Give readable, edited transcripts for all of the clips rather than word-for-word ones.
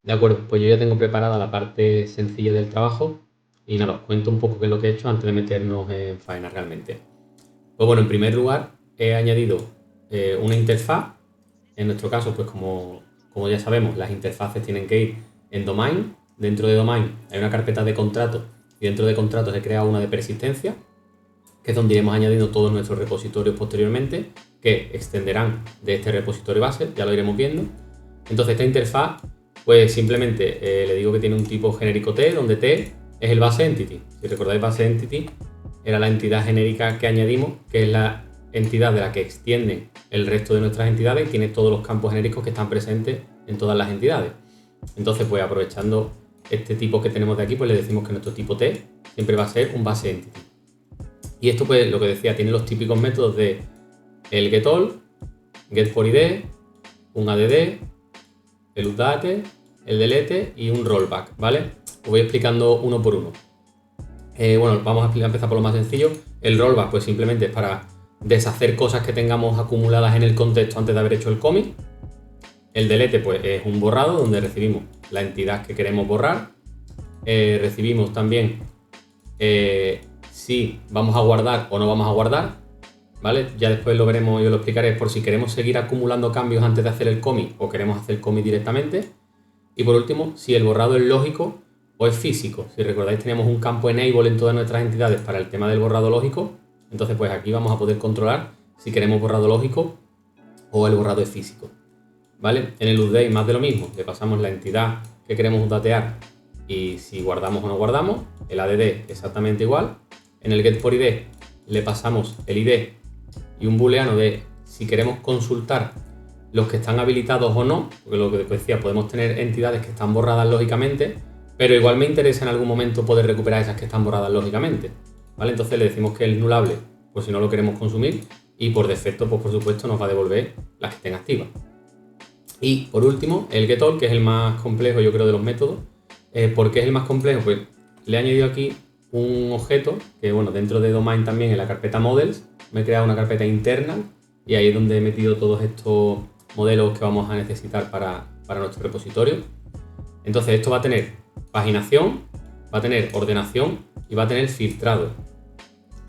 De acuerdo, pues yo ya tengo preparada la parte sencilla del trabajo y nada, os cuento un poco qué es lo que he hecho antes de meternos en faena realmente. Pues bueno, en primer lugar he añadido una interfaz. En nuestro caso, pues como ya sabemos, las interfaces tienen que ir en domain. Dentro de domain hay una carpeta de contratos y dentro de contratos he creado una de persistencia, que es donde iremos añadiendo todos nuestros repositorios posteriormente, que extenderán de este repositorio base, ya lo iremos viendo. Entonces esta interfaz, pues simplemente le digo que tiene un tipo genérico T, donde T es el base entity. Si recordáis, base entity era la entidad genérica que añadimos, que es la entidad de la que extienden el resto de nuestras entidades y tiene todos los campos genéricos que están presentes en todas las entidades. Entonces, pues aprovechando este tipo que tenemos de aquí, pues le decimos que nuestro tipo T siempre va a ser un base entity. Y esto, pues lo que decía, tiene los típicos métodos de el getAll, getForID, un add, el update, el delete y un rollback, ¿vale? Os voy explicando uno por uno. Bueno, vamos a empezar por lo más sencillo. El rollback, pues simplemente es para deshacer cosas que tengamos acumuladas en el contexto antes de haber hecho el commit. El delete, pues es un borrado donde recibimos la entidad que queremos borrar. Recibimos también si vamos a guardar o no vamos a guardar, ¿vale? Ya después lo veremos y os lo explicaré por si queremos seguir acumulando cambios antes de hacer el commit o queremos hacer el commit directamente. Y por último, si el borrado es lógico o es físico. Si recordáis, teníamos un campo enable en todas nuestras entidades para el tema del borrado lógico. Entonces, pues aquí vamos a poder controlar si queremos borrado lógico o el borrado es físico, ¿vale? En el update más de lo mismo, le pasamos la entidad que queremos updatear y si guardamos o no guardamos. El add exactamente igual. En el getForID le pasamos el ID y un booleano de si queremos consultar los que están habilitados o no, porque lo que decía, podemos tener entidades que están borradas lógicamente, pero igual me interesa en algún momento poder recuperar esas que están borradas lógicamente, ¿vale? Entonces le decimos que es nullable, pues si no lo queremos consumir, y por defecto, pues por supuesto nos va a devolver las que estén activas. Y por último, el getAll, que es el más complejo, yo creo, de los métodos. ¿Por qué es el más complejo? Pues le he añadido aquí un objeto que, bueno, dentro de domain también en la carpeta models me he creado una carpeta interna y ahí es donde he metido todos estos modelos que vamos a necesitar para nuestro repositorio. Entonces esto va a tener paginación, va a tener ordenación y va a tener filtrado.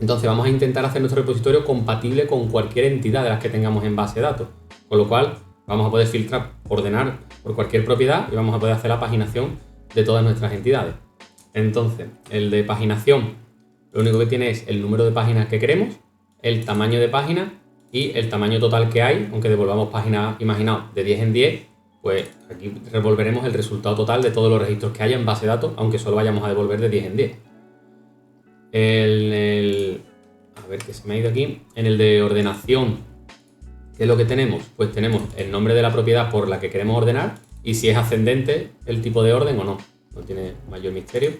Entonces vamos a intentar hacer nuestro repositorio compatible con cualquier entidad de las que tengamos en base de datos, con lo cual vamos a poder filtrar, ordenar por cualquier propiedad y vamos a poder hacer la paginación de todas nuestras entidades. Entonces, el de paginación, lo único que tiene es el número de páginas que queremos, el tamaño de páginas y el tamaño total que hay. Aunque devolvamos páginas, imaginaos, de 10 en 10, pues aquí revolveremos el resultado total de todos los registros que haya en base de datos, aunque solo vayamos a devolver de 10 en 10. A ver, que se me ha ido aquí. En el de ordenación, ¿qué es lo que tenemos? Pues tenemos el nombre de la propiedad por la que queremos ordenar y si es ascendente el tipo de orden o no. No tiene mayor misterio.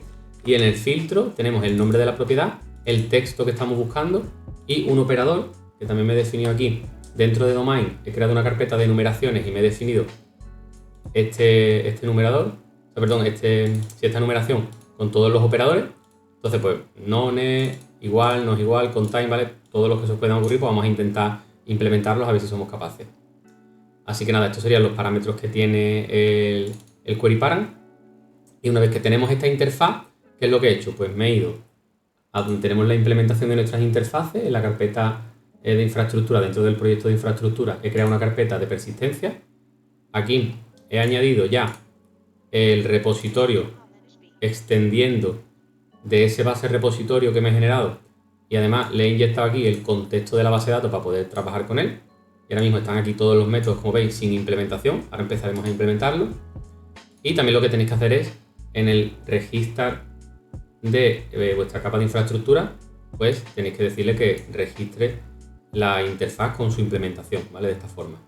Y en el filtro tenemos el nombre de la propiedad, el texto que estamos buscando y un operador que también me he definido aquí. Dentro de domain he creado una carpeta de numeraciones y me he definido este numerador, esta numeración con todos los operadores. Entonces, pues, none, igual, no es igual, contain, ¿vale? Todos los que se os puedan ocurrir, pues vamos a intentar implementarlos a ver si somos capaces. Así que nada, estos serían los parámetros que tiene el query parent. Y una vez que tenemos esta interfaz, ¿qué es lo que he hecho? Pues me he ido a donde tenemos la implementación de nuestras interfaces, en la carpeta de infraestructura. Dentro del proyecto de infraestructura he creado una carpeta de persistencia. Aquí he añadido ya el repositorio extendiendo de ese base repositorio que me he generado y además le he inyectado aquí el contexto de la base de datos para poder trabajar con él. Y ahora mismo están aquí todos los métodos, como veis, sin implementación. Ahora empezaremos a implementarlo. Y también lo que tenéis que hacer es, en el registrar de vuestra capa de infraestructura, pues tenéis que decirle que registre la interfaz con su implementación, ¿vale? De esta forma.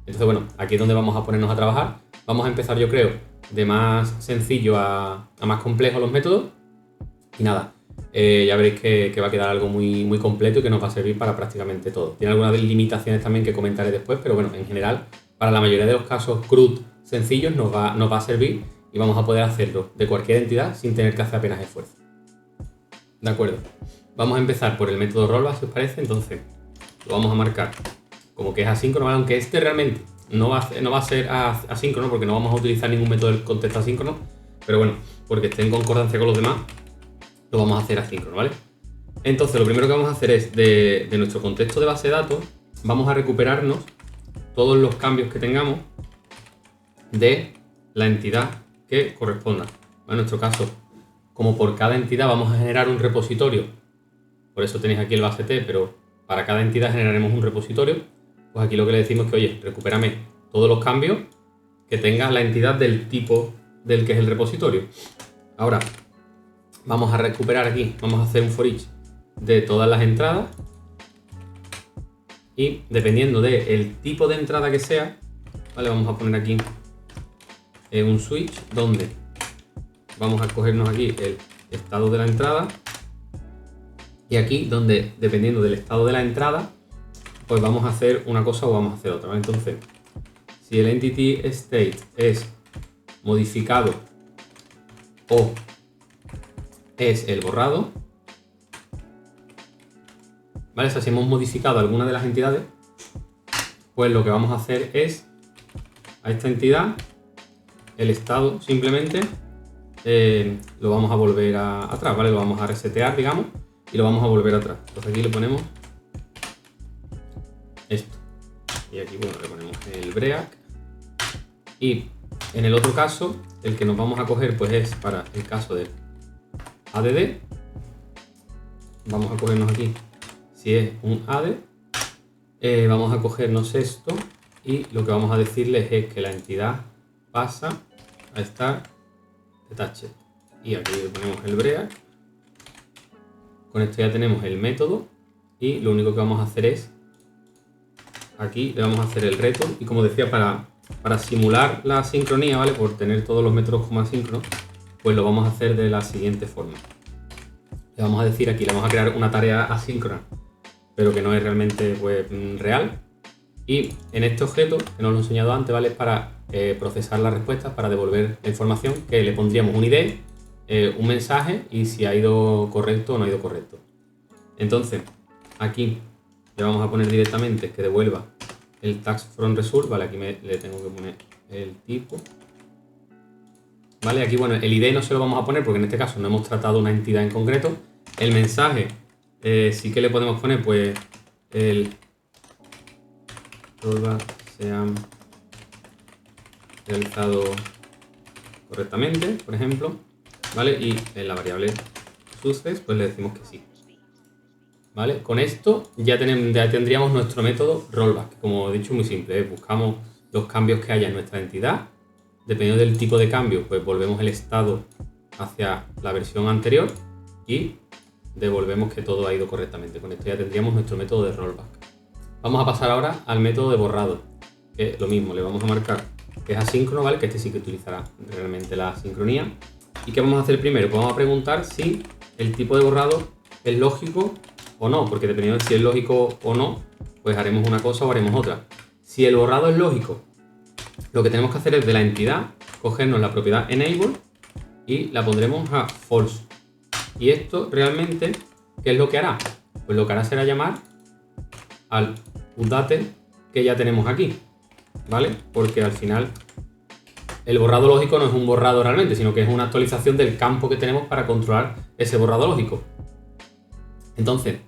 Entonces, bueno, aquí es donde vamos a ponernos a trabajar. Vamos a empezar, yo creo, de más sencillo a más complejo los métodos. Y nada, ya veréis que va a quedar algo muy, muy completo y que nos va a servir para prácticamente todo. Tiene algunas limitaciones también que comentaré después, pero bueno, en general, para la mayoría de los casos CRUD sencillos nos va a servir y vamos a poder hacerlo de cualquier entidad sin tener que hacer apenas esfuerzo. De acuerdo, vamos a empezar por el método rollback, si os parece. Entonces lo vamos a marcar como que es asíncrono, aunque este realmente no va a ser asíncrono porque no vamos a utilizar ningún método del contexto asíncrono, pero bueno, porque esté en concordancia con los demás, lo vamos a hacer asíncrono, ¿vale? Entonces lo primero que vamos a hacer es de nuestro contexto de base de datos, vamos a recuperarnos todos los cambios que tengamos de la entidad que corresponda. En nuestro caso, como por cada entidad vamos a generar un repositorio, por eso tenéis aquí el base T, pero para cada entidad generaremos un repositorio, pues aquí lo que le decimos es que, oye, recupérame todos los cambios que tenga la entidad del tipo del que es el repositorio. Ahora, vamos a recuperar aquí, vamos a hacer un for each de todas las entradas y dependiendo del tipo de entrada que sea, ¿vale? Vamos a poner aquí un switch donde vamos a cogernos aquí el estado de la entrada y aquí donde dependiendo del estado de la entrada pues vamos a hacer una cosa o vamos a hacer otra, ¿vale? Entonces, si el entity state es modificado o es el borrado, ¿vale? O sea, si hemos modificado alguna de las entidades, pues lo que vamos a hacer es a esta entidad, el estado simplemente lo vamos a volver atrás, ¿vale? Lo vamos a resetear, digamos, y lo vamos a volver atrás. Entonces aquí le ponemos esto. Y aquí, bueno, le ponemos el break. Y en el otro caso, el que nos vamos a coger, pues es para el caso del add. Vamos a cogernos aquí, si es un add, vamos a cogernos esto y lo que vamos a decirles es que la entidad pasa a estar detached. Y aquí le ponemos el break. Con esto ya tenemos el método y lo único que vamos a hacer es aquí le vamos a hacer el return y como decía para simular la sincronía, ¿vale? Por tener todos los métodos como asíncronos, pues lo vamos a hacer de la siguiente forma. Le vamos a decir aquí, le vamos a crear una tarea asíncrona, pero que no es realmente pues, real. Y en este objeto, que no lo he enseñado antes, ¿vale? Es para procesar las respuestas, para devolver la información, que le pondríamos un ID, un mensaje y si ha ido correcto o no ha ido correcto. Entonces, aquí le vamos a poner directamente que devuelva el tags from result, ¿vale? Aquí le tengo que poner el tipo. ¿Vale? Aquí, bueno, el ID no se lo vamos a poner porque en este caso no hemos tratado una entidad en concreto. El mensaje sí que le podemos poner, pues, el rollback se han realizado correctamente, por ejemplo, ¿vale? Y en la variable success, pues le decimos que sí. ¿Vale? Con esto ya tendríamos nuestro método rollback, que como he dicho, muy simple, buscamos los cambios que haya en nuestra entidad. Dependiendo del tipo de cambio, pues volvemos el estado hacia la versión anterior y devolvemos que todo ha ido correctamente. Con esto ya tendríamos nuestro método de rollback. Vamos a pasar ahora al método de borrado, que es lo mismo, le vamos a marcar que es asíncrono, ¿vale? Que este sí que utilizará realmente la sincronía. ¿Y qué vamos a hacer primero? Pues vamos a preguntar si el tipo de borrado es lógico o no, porque dependiendo de si es lógico o no, pues haremos una cosa o haremos otra. Si el borrado es lógico, lo que tenemos que hacer es de la entidad cogernos la propiedad enable y la pondremos a false. Y esto realmente, ¿qué es lo que hará? Pues lo que hará será llamar al update que ya tenemos aquí, ¿vale? Porque al final el borrado lógico no es un borrado realmente, sino que es una actualización del campo que tenemos para controlar ese borrado lógico. Entonces,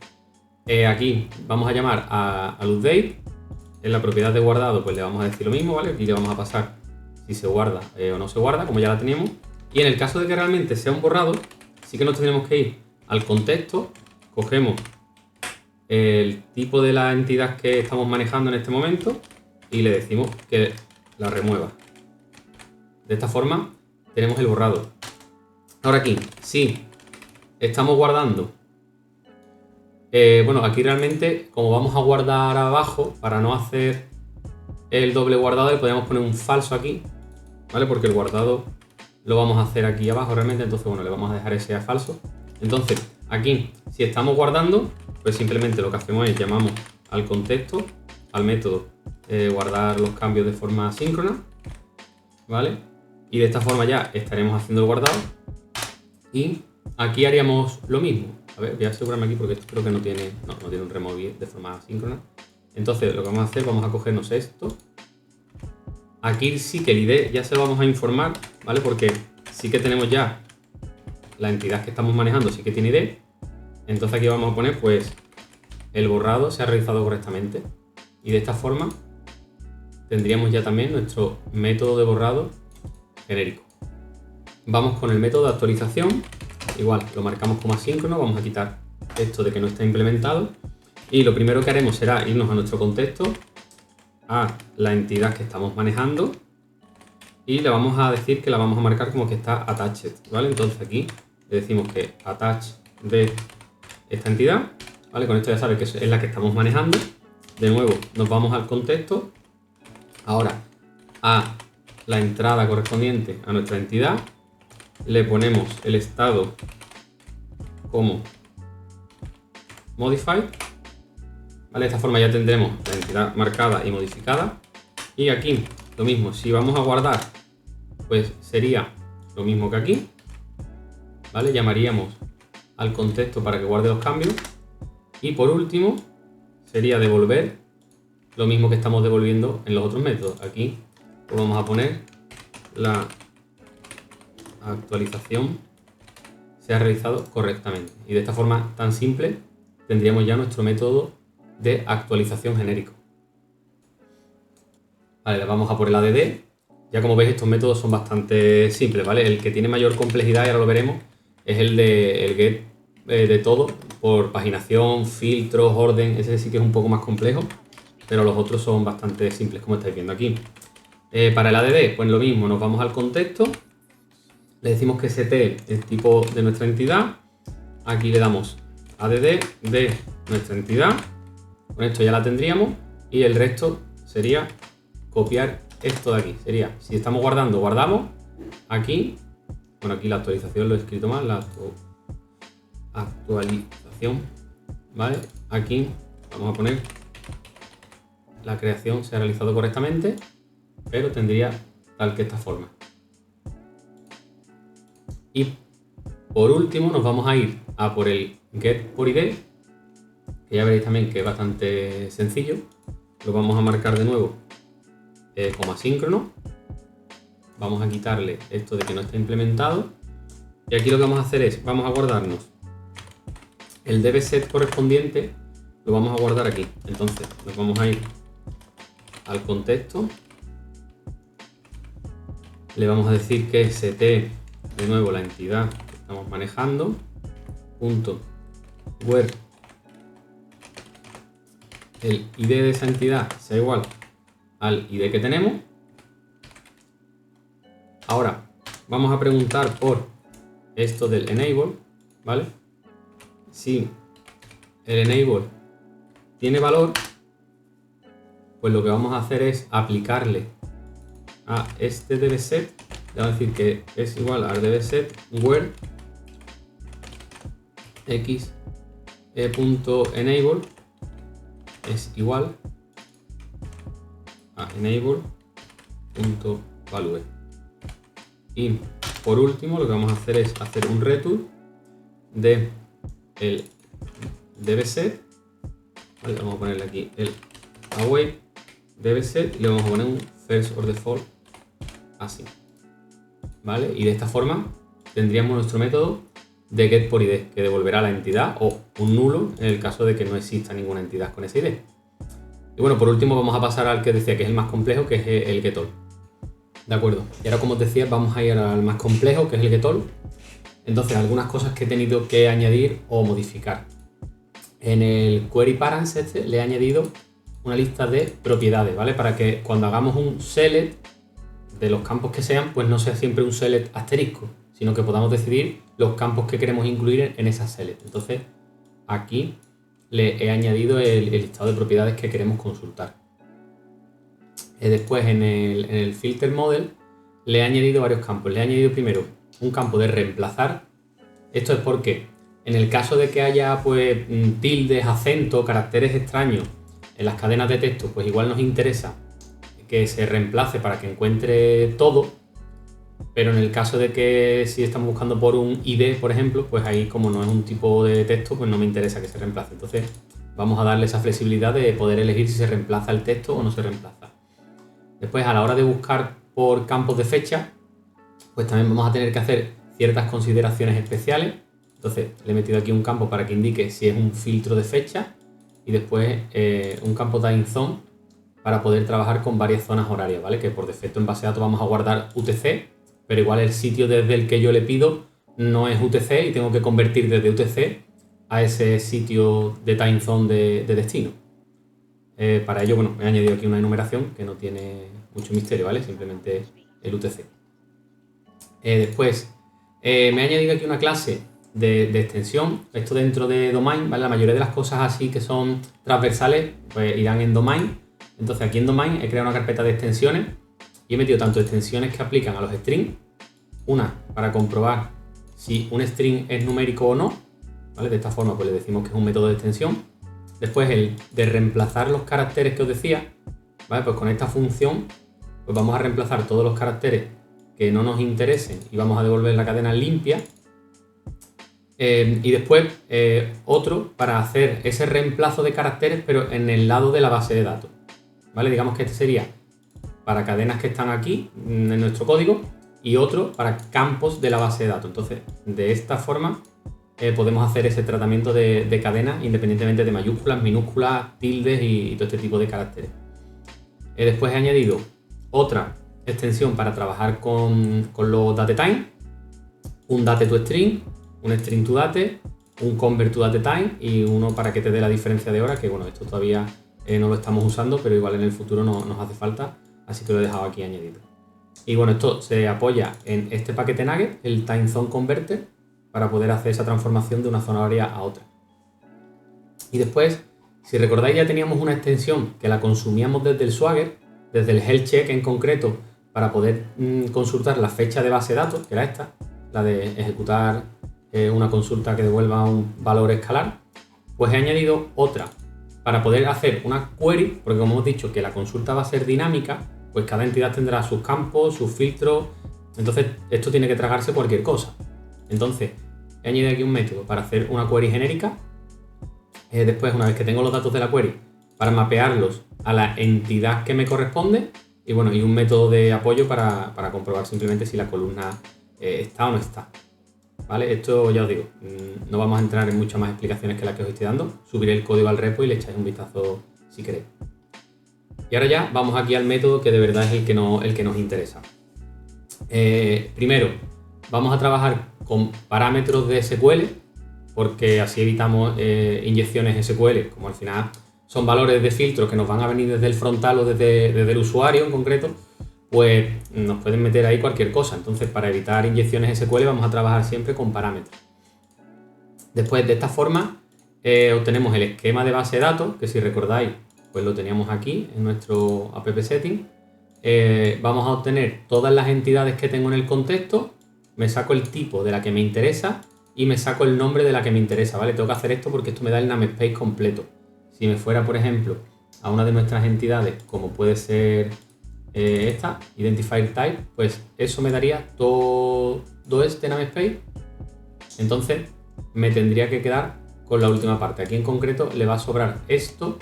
aquí vamos a llamar al update. En la propiedad de guardado, pues le vamos a decir lo mismo, ¿vale? Aquí le vamos a pasar si se guarda o no se guarda, como ya la teníamos. Y en el caso de que realmente sea un borrado, sí que nos tendremos que ir al contexto, cogemos el tipo de la entidad que estamos manejando en este momento y le decimos que la remueva. De esta forma tenemos el borrado. Ahora aquí, si estamos guardando, bueno, aquí realmente, como vamos a guardar abajo, para no hacer el doble guardado, le podemos poner un falso aquí, ¿vale? Porque el guardado lo vamos a hacer aquí abajo realmente, entonces, bueno, le vamos a dejar ese a falso. Entonces, aquí, si estamos guardando, pues simplemente lo que hacemos es llamamos al contexto, al método, guardar los cambios de forma asíncrona, ¿vale? Y de esta forma ya estaremos haciendo el guardado. Y aquí haríamos lo mismo. A ver, voy a asegurarme aquí porque esto creo que no tiene un remove de forma asíncrona. Entonces lo que vamos a hacer, vamos a cogernos esto Aquí sí que el ID ya se lo vamos a informar, ¿vale? Porque sí que tenemos ya la entidad que estamos manejando, sí que tiene ID. Entonces aquí vamos a poner, pues, el borrado se ha realizado correctamente. Y de esta forma tendríamos ya también nuestro método de borrado genérico. Vamos con el método de actualización. Igual, lo marcamos como asíncrono. Vamos a quitar esto de que no está implementado. Y lo primero que haremos será irnos a nuestro contexto, a la entidad que estamos manejando, y le vamos a decir que la vamos a marcar como que está attached, ¿vale? Entonces aquí le decimos que attach de esta entidad, ¿vale? Con esto ya sabe que es la que estamos manejando. De nuevo nos vamos al contexto, ahora a la entrada correspondiente a nuestra entidad, le ponemos el estado como modified, ¿vale? De esta forma ya tendremos la entidad marcada y modificada. Y aquí lo mismo, si vamos a guardar, pues sería lo mismo que aquí, ¿vale? Llamaríamos al contexto para que guarde los cambios. Y por último sería devolver lo mismo que estamos devolviendo en los otros métodos. Aquí pues vamos a poner la actualización se ha realizado correctamente. Y de esta forma tan simple tendríamos ya nuestro método de actualización genérico. Vale, le vamos a por el add. Ya como veis, estos métodos son bastante simples, ¿vale? El que tiene mayor complejidad, y ahora lo veremos, es el de el get de todo, por paginación, filtros, orden. Ese sí que es un poco más complejo, pero los otros son bastante simples, como estáis viendo aquí. Para el add, pues lo mismo, nos vamos al contexto, le decimos que setee el tipo de nuestra entidad, aquí le damos add de nuestra entidad, con esto ya la tendríamos, y el resto sería copiar esto de aquí. Sería, si estamos guardando, guardamos aquí. Bueno, aquí la actualización lo he escrito mal, la actualización, ¿vale? Aquí vamos a poner la creación se ha realizado correctamente, pero tendría tal que esta forma. Y por último nos vamos a ir a por el get por ID, que ya veréis también que es bastante sencillo. Lo vamos a marcar de nuevo como asíncrono. Vamos a quitarle esto de que no está implementado. Y aquí lo que vamos a hacer es, vamos a guardarnos el dbset correspondiente, lo vamos a guardar aquí. Entonces nos vamos a ir al contexto. Le vamos a decir que setee de nuevo la entidad que estamos manejando. Punto where el ID de esa entidad sea igual al ID que tenemos. Ahora vamos a preguntar por esto del enable, ¿vale? Si el enable tiene valor, pues lo que vamos a hacer es aplicarle a este dbset. Le vamos a decir que es igual al dbset where x.enable es igual a enable.value. Y por último lo que vamos a hacer es hacer un return de el dbset, ¿vale? Vamos a ponerle aquí el await dbset y le vamos a poner un first or default así, ¿vale? Y de esta forma tendríamos nuestro método de get por ID, que devolverá la entidad o un nulo en el caso de que no exista ninguna entidad con ese ID. Y bueno, por último vamos a pasar al que decía que es el más complejo, que es el getAll. De acuerdo, y ahora como os decía vamos a ir al más complejo, que es el getAll. Entonces, algunas cosas que he tenido que añadir o modificar. En el query params le he añadido una lista de propiedades, ¿vale? Para que cuando hagamos un select de los campos que sean, pues no sea siempre un select asterisco, sino que podamos decidir los campos que queremos incluir en esa select. Entonces, aquí le he añadido el listado de propiedades que queremos consultar. Después, en el filter model, le he añadido varios campos. Le he añadido primero un campo de reemplazar. Esto es porque en el caso de que haya pues tildes, acentos, caracteres extraños en las cadenas de texto, pues igual nos interesa que se reemplace para que encuentre todo. Pero en el caso de que si estamos buscando por un ID, por ejemplo, pues ahí como no es un tipo de texto, pues no me interesa que se reemplace. Entonces vamos a darle esa flexibilidad de poder elegir si se reemplaza el texto o no se reemplaza. Después, a la hora de buscar por campos de fecha, pues también vamos a tener que hacer ciertas consideraciones especiales. Entonces, le he metido aquí un campo para que indique si es un filtro de fecha y después un campo time zone para poder trabajar con varias zonas horarias, ¿vale? Que por defecto en base de datos vamos a guardar UTC, pero igual el sitio desde el que yo le pido no es UTC y tengo que convertir desde UTC a ese sitio de time zone de destino. Para ello, bueno, he añadido aquí una enumeración que no tiene mucho misterio, ¿vale? Simplemente el UTC. Después, me he añadido aquí una clase de extensión. Esto dentro de domain, ¿vale? La mayoría de las cosas así que son transversales, pues irán en domain. Entonces aquí en domain he creado una carpeta de extensiones y he metido tanto extensiones que aplican a los strings, una para comprobar si un string es numérico o no, ¿vale? De esta forma pues le decimos que es un método de extensión. Después el de reemplazar los caracteres que os decía, ¿vale? Pues con esta función pues vamos a reemplazar todos los caracteres que no nos interesen y vamos a devolver la cadena limpia. Y después otro para hacer ese reemplazo de caracteres pero en el lado de la base de datos, ¿vale? Digamos que este sería para cadenas que están aquí en nuestro código y otro para campos de la base de datos. Entonces, de esta forma podemos hacer ese tratamiento de cadenas independientemente de mayúsculas, minúsculas, tildes y todo este tipo de caracteres. Después he añadido otra extensión para trabajar con los datetime, un date to string, un string to date, un convert to datetime y uno para que te dé la diferencia de hora, que bueno, esto todavía no lo estamos usando, pero igual en el futuro nos hace falta, así que lo he dejado aquí añadido. Y bueno, esto se apoya en este paquete Nugget, el Time Zone Converter, para poder hacer esa transformación de una zona horaria a otra. Y después, si recordáis, ya teníamos una extensión que la consumíamos desde el Swagger, desde el health check en concreto, para poder consultar la fecha de base de datos, que era esta, la de ejecutar una consulta que devuelva un valor escalar. Pues he añadido otra para poder hacer una query, porque como hemos dicho que la consulta va a ser dinámica, pues cada entidad tendrá sus campos, sus filtros, entonces esto tiene que tragarse cualquier cosa. Entonces he añadido aquí un método para hacer una query genérica. Después, una vez que tengo los datos de la query, para mapearlos a la entidad que me corresponde y bueno, y un método de apoyo para comprobar simplemente si la columna está o no está. ¿Vale? Esto ya os digo, no vamos a entrar en muchas más explicaciones que las que os estoy dando. Subiré el código al repo y le echáis un vistazo si queréis. Y ahora ya vamos aquí al método que de verdad es el que nos interesa. Primero, vamos a trabajar con parámetros de SQL, porque así evitamos inyecciones SQL, como al final son valores de filtros que nos van a venir desde el frontal o desde el usuario en concreto, pues nos pueden meter ahí cualquier cosa. Entonces, para evitar inyecciones SQL vamos a trabajar siempre con parámetros. Después, de esta forma, obtenemos el esquema de base de datos, que si recordáis, pues lo teníamos aquí en nuestro app setting. Vamos a obtener todas las entidades que tengo en el contexto, me saco el tipo de la que me interesa y me saco el nombre de la que me interesa, ¿vale? Tengo que hacer esto porque esto me da el namespace completo. Si me fuera, por ejemplo, a una de nuestras entidades, como puede ser esta, Identifier Type, pues eso me daría todo este namespace. Entonces me tendría que quedar con la última parte. Aquí en concreto le va a sobrar esto,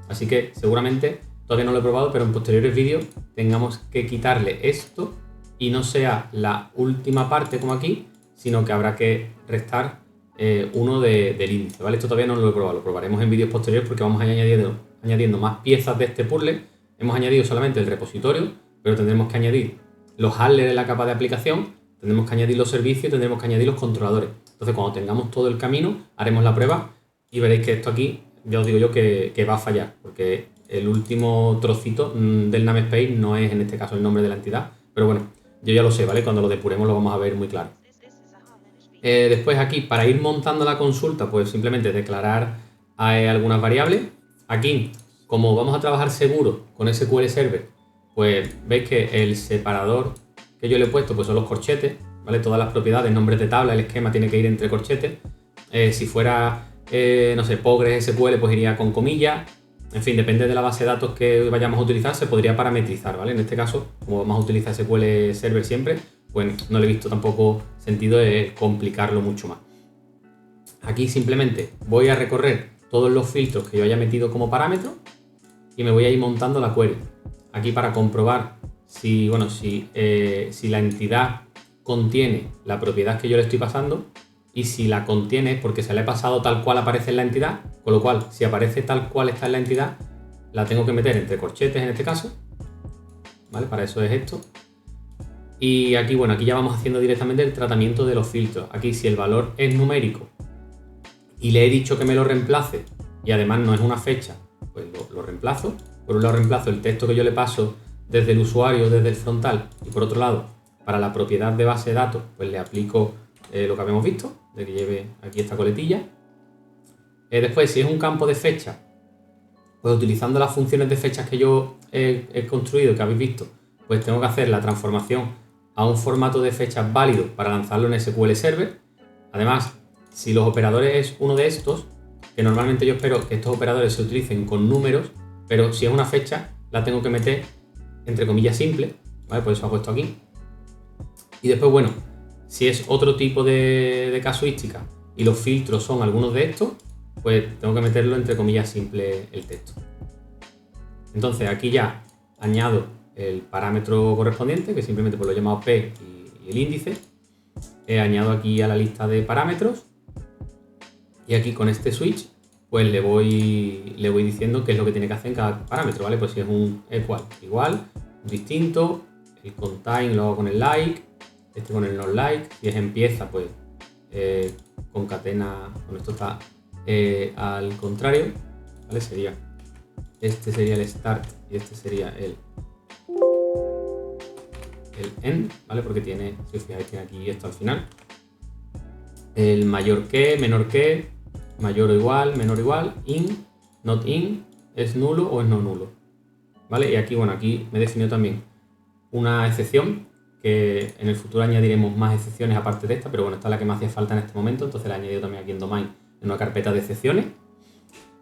así que seguramente, todavía no lo he probado, pero en posteriores vídeos tengamos que quitarle esto y no sea la última parte como aquí, sino que habrá que restar uno del índice, ¿vale? Esto todavía no lo he probado, lo probaremos en vídeos posteriores porque vamos a ir añadiendo más piezas de este puzzle. Hemos añadido solamente el repositorio, pero tendremos que añadir los handlers en la capa de aplicación, tendremos que añadir los servicios y tendremos que añadir los controladores. Entonces, cuando tengamos todo el camino, haremos la prueba y veréis que esto aquí, ya os digo yo que va a fallar, porque el último trocito del namespace no es en este caso el nombre de la entidad, pero bueno, yo ya lo sé, ¿vale? Cuando lo depuremos lo vamos a ver muy claro. Después aquí, para ir montando la consulta, pues simplemente declarar algunas variables. Aquí, como vamos a trabajar seguro con SQL Server, pues veis que el separador que yo le he puesto pues son los corchetes, ¿vale? Todas las propiedades, nombres de tabla, el esquema tiene que ir entre corchetes. Si fuera, no sé, Postgres SQL, pues iría con comillas. En fin, depende de la base de datos que vayamos a utilizar, se podría parametrizar, ¿vale? En este caso, como vamos a utilizar SQL Server siempre, pues no le he visto tampoco sentido de complicarlo mucho más. Aquí simplemente voy a recorrer todos los filtros que yo haya metido como parámetro y me voy a ir montando la query. Aquí para comprobar si la entidad contiene la propiedad que yo le estoy pasando, y si la contiene porque se la he pasado tal cual aparece en la entidad, con lo cual si aparece tal cual está en la entidad, la tengo que meter entre corchetes en este caso, ¿vale? Para eso es esto. Y aquí, bueno, aquí ya vamos haciendo directamente el tratamiento de los filtros. Aquí si el valor es numérico y le he dicho que me lo reemplace y además no es una fecha, pues lo reemplazo. Por un lado reemplazo el texto que yo le paso desde el usuario, desde el frontal, y por otro lado, para la propiedad de base de datos, pues le aplico lo que habíamos visto, de que lleve aquí esta coletilla. Después, si es un campo de fecha, pues utilizando las funciones de fechas que yo he construido, que habéis visto, pues tengo que hacer la transformación a un formato de fechas válido para lanzarlo en SQL Server. Además, si los operadores es uno de estos, que normalmente yo espero que estos operadores se utilicen con números, pero si es una fecha, la tengo que meter entre comillas simple, ¿vale? Por eso ha puesto aquí. Y después, bueno, si es otro tipo de casuística y los filtros son algunos de estos, pues tengo que meterlo entre comillas simple el texto. Entonces aquí ya añado el parámetro correspondiente, que simplemente pues lo he llamado P y el índice. Añado aquí a la lista de parámetros y aquí con este switch pues le voy diciendo qué es lo que tiene que hacer en cada parámetro, ¿vale? Pues si es un igual, distinto, el contain lo hago con el like, este con el not like, si es empieza pues concatena, con esto está al contrario, ¿vale? Este sería el start y este sería el end, ¿vale? Porque tiene, si os fijáis, tiene aquí esto al final. El mayor que, menor que, mayor o igual, menor o igual, in, not in, es nulo o es no nulo, ¿vale? Y aquí, bueno, aquí me he definido también una excepción, que en el futuro añadiremos más excepciones aparte de esta, pero bueno, esta es la que me hacía falta en este momento, entonces la he añadido también aquí en domain, en una carpeta de excepciones.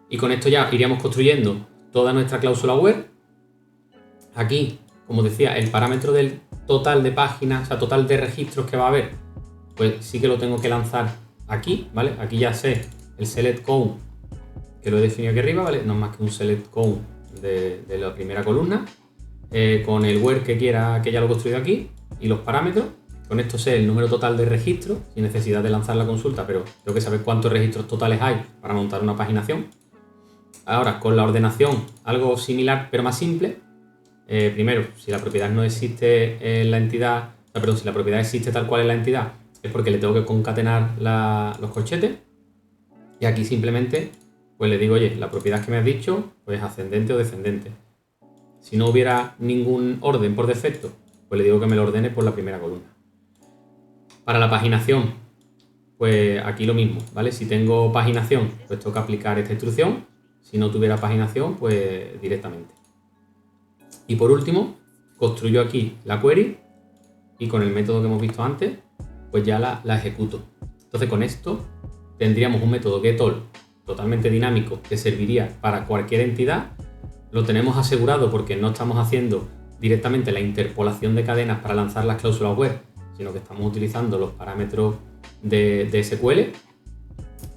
Y con esto ya iríamos construyendo toda nuestra cláusula web. Aquí, como decía, el parámetro del total de páginas, o sea, total de registros que va a haber, pues sí que lo tengo que lanzar aquí, ¿vale? Aquí ya sé el select count, que lo he definido aquí arriba, ¿vale? No es más que un select count de la primera columna, con el where que quiera, que ya lo he construido aquí, y los parámetros. Con esto sé el número total de registros, sin necesidad de lanzar la consulta, pero tengo que saber cuántos registros totales hay para montar una paginación. Ahora, con la ordenación, algo similar, pero más simple. Primero, si la propiedad no existe en la entidad, perdón, si la propiedad existe tal cual en la entidad, es porque le tengo que concatenar los corchetes. Y aquí simplemente, pues le digo, oye, la propiedad que me has dicho, pues ascendente o descendente. Si no hubiera ningún orden por defecto, pues le digo que me lo ordene por la primera columna. Para la paginación, pues aquí lo mismo, ¿vale? Si tengo paginación, pues tengo que aplicar esta instrucción. Si no tuviera paginación, pues directamente. Y por último, construyo aquí la query y con el método que hemos visto antes, pues ya la ejecuto. Entonces con esto tendríamos un método getAll totalmente dinámico que serviría para cualquier entidad. Lo tenemos asegurado porque no estamos haciendo directamente la interpolación de cadenas para lanzar las cláusulas web, sino que estamos utilizando los parámetros de SQL.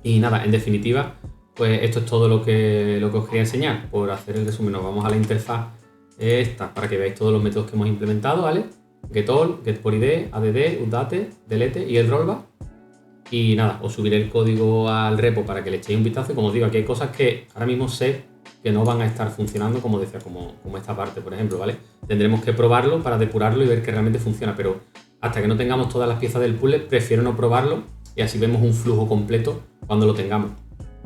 Y nada, en definitiva, pues esto es todo lo que os quería enseñar. Por hacer el resumen, nos vamos a la interfaz esta para que veáis todos los métodos que hemos implementado, ¿vale? getAll, getPorID, add, update, delete y el rollback. Y nada, os subiré el código al repo para que le echéis un vistazo. Y como os digo, aquí hay cosas que ahora mismo sé que no van a estar funcionando, como decía, como esta parte, por ejemplo, ¿vale? Tendremos que probarlo para depurarlo y ver que realmente funciona, pero hasta que no tengamos todas las piezas del puzzle, prefiero no probarlo y así vemos un flujo completo cuando lo tengamos.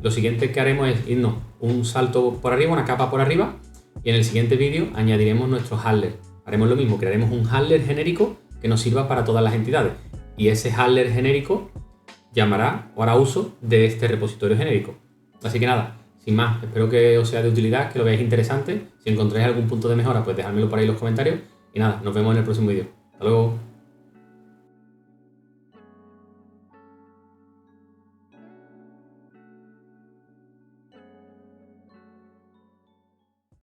Lo siguiente que haremos es irnos un salto por arriba, una capa por arriba, y en el siguiente vídeo añadiremos nuestro handler. Haremos lo mismo, crearemos un handler genérico que nos sirva para todas las entidades, y ese handler genérico llamará o hará uso de este repositorio genérico. Así que nada, sin más, espero que os sea de utilidad, que lo veáis interesante. Si encontráis algún punto de mejora, pues dejádmelo por ahí en los comentarios. Y nada, nos vemos en el próximo vídeo. Hasta luego.